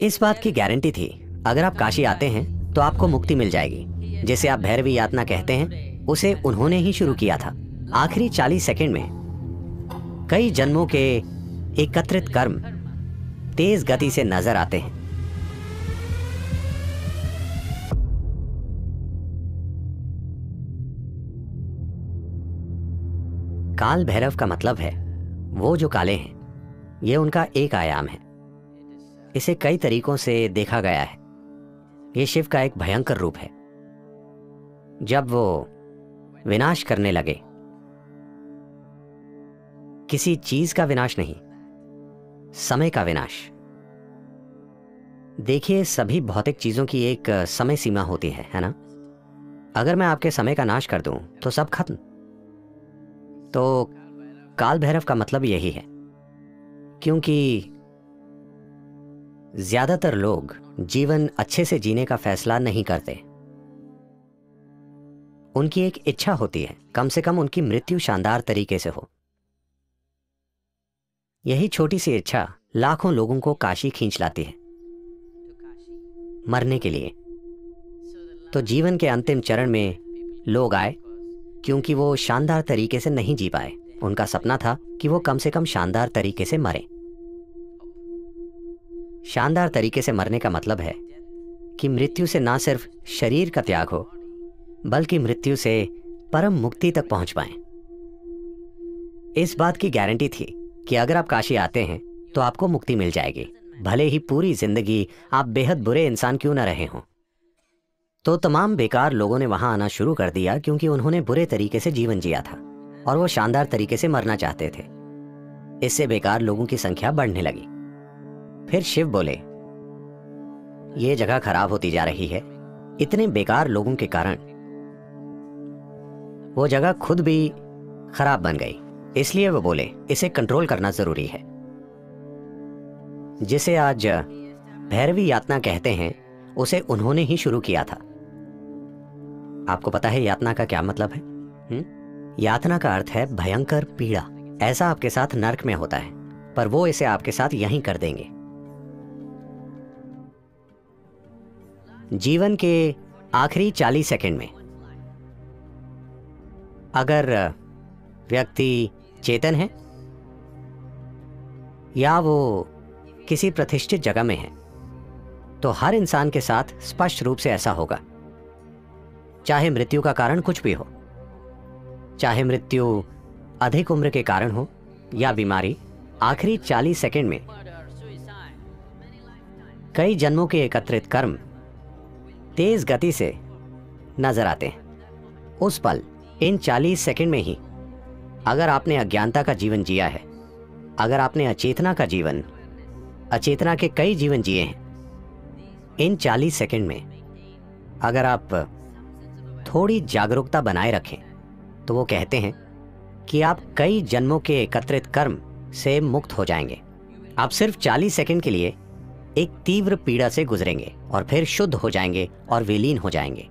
इस बात की गारंटी थी, अगर आप काशी आते हैं तो आपको मुक्ति मिल जाएगी। जिसे आप भैरवी यातना कहते हैं, उसे उन्होंने ही शुरू किया था। आखिरी 40 सेकंड में कई जन्मों के एकत्रित कर्म तेज गति से नजर आते हैं। काल भैरव का मतलब है वो जो काले हैं। ये उनका एक आयाम है। इसे कई तरीकों से देखा गया है। ये शिव का एक भयंकर रूप है। जब वो विनाश करने लगे, किसी चीज का विनाश नहीं, समय का विनाश। देखिए, सभी भौतिक चीजों की एक समय सीमा होती है ना? अगर मैं आपके समय का नाश कर दूं तो सब खत्म। तो काल भैरव का मतलब यही है, क्योंकि ज्यादातर लोग जीवन अच्छे से जीने का फैसला नहीं करते। उनकी एक इच्छा होती है, कम से कम उनकी मृत्यु शानदार तरीके से हो। यही छोटी सी इच्छा लाखों लोगों को काशी खींच लाती है, मरने के लिए। तो जीवन के अंतिम चरण में लोग आए क्योंकि वो शानदार तरीके से नहीं जी पाए। उनका सपना था कि वो कम से कम शानदार तरीके से मरे। शानदार तरीके से मरने का मतलब है कि मृत्यु से ना सिर्फ शरीर का त्याग हो, बल्कि मृत्यु से परम मुक्ति तक पहुंच पाएं। इस बात की गारंटी थी कि अगर आप काशी आते हैं तो आपको मुक्ति मिल जाएगी, भले ही पूरी जिंदगी आप बेहद बुरे इंसान क्यों न रहे हों। तो तमाम बेकार लोगों ने वहां आना शुरू कर दिया क्योंकि उन्होंने बुरे तरीके से जीवन जिया था और वो शानदार तरीके से मरना चाहते थे। इससे बेकार लोगों की संख्या बढ़ने लगी। फिर शिव बोले, ये जगह खराब होती जा रही है। इतने बेकार लोगों के कारण वो जगह खुद भी खराब बन गई। इसलिए वो बोले, इसे कंट्रोल करना जरूरी है। जिसे आज भैरवी यातना कहते हैं, उसे उन्होंने ही शुरू किया था। आपको पता है यातना का क्या मतलब है? यातना का अर्थ है भयंकर पीड़ा। ऐसा आपके साथ नर्क में होता है, पर वो इसे आपके साथ यहीं कर देंगे। जीवन के आखिरी 40 सेकंड में अगर व्यक्ति चेतन है या वो किसी प्रतिष्ठित जगह में है, तो हर इंसान के साथ स्पष्ट रूप से ऐसा होगा। चाहे मृत्यु का कारण कुछ भी हो, चाहे मृत्यु अधिक उम्र के कारण हो या बीमारी, आखिरी 40 सेकंड में कई जन्मों के एकत्रित कर्म तेज गति से नजर आते हैं। उस पल, इन 40 सेकंड में ही, अगर आपने अज्ञानता का जीवन जिया है, अगर आपने अचेतना के कई जीवन जिए हैं, इन 40 सेकंड में अगर आप थोड़ी जागरूकता बनाए रखें, तो वो कहते हैं कि आप कई जन्मों के एकत्रित कर्म से मुक्त हो जाएंगे। आप सिर्फ 40 सेकंड के लिए एक तीव्र पीड़ा से गुजरेंगे और फिर शुद्ध हो जाएंगे और विलीन हो जाएंगे।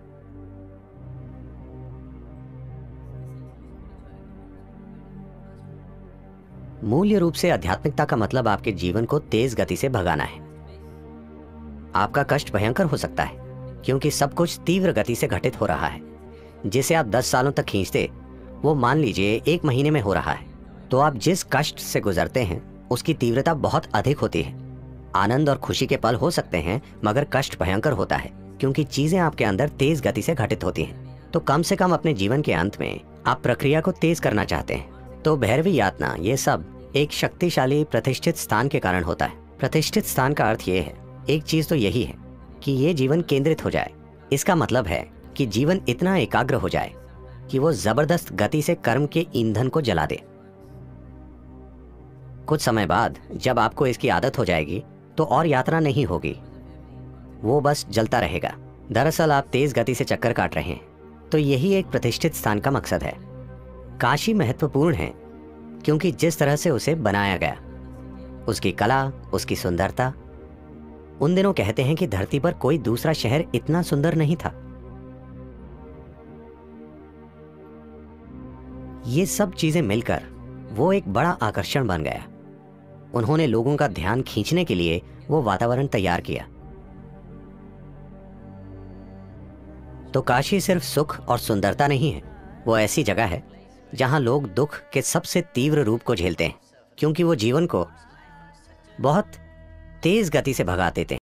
मूल्य रूप से आध्यात्मिकता का मतलब आपके जीवन को तेज गति से भगाना है। आपका कष्ट भयंकर हो सकता है क्योंकि सब कुछ तीव्र गति से घटित हो रहा है। जिसे आप 10 सालों तक खींचते, वो मान लीजिए 1 महीने में हो रहा है। तो आप जिस कष्ट से गुजरते हैं उसकी तीव्रता बहुत अधिक होती है। आनंद और खुशी के पल हो सकते हैं, मगर कष्ट भयंकर होता है क्योंकि चीजें आपके अंदर तेज गति से घटित होती हैं। तो कम से कम अपने जीवन के अंत में आप प्रक्रिया को तेज करना चाहते हैं। तो भैरवी यातना, ये सब एक शक्तिशाली प्रतिष्ठित स्थान के कारण होता है। प्रतिष्ठित स्थान का अर्थ ये है, एक चीज तो यही है कि ये जीवन केंद्रित हो जाए। इसका मतलब है कि जीवन इतना एकाग्र हो जाए कि वो जबरदस्त गति से कर्म के ईंधन को जला दे। कुछ समय बाद जब आपको इसकी आदत हो जाएगी तो और यात्रा नहीं होगी, वो बस जलता रहेगा। दरअसल आप तेज गति से चक्कर काट रहे हैं। तो यही एक प्रतिष्ठित स्थान का मकसद है। काशी महत्वपूर्ण है क्योंकि जिस तरह से उसे बनाया गया, उसकी कला, उसकी सुंदरता। उन दिनों कहते हैं कि धरती पर कोई दूसरा शहर इतना सुंदर नहीं था। ये सब चीजें मिलकर वो एक बड़ा आकर्षण बन गया। उन्होंने लोगों का ध्यान खींचने के लिए वो वातावरण तैयार किया। तो काशी सिर्फ सुख और सुंदरता नहीं है, वो ऐसी जगह है जहां लोग दुख के सबसे तीव्र रूप को झेलते हैं, क्योंकि वो जीवन को बहुत तेज गति से भगा देते हैं।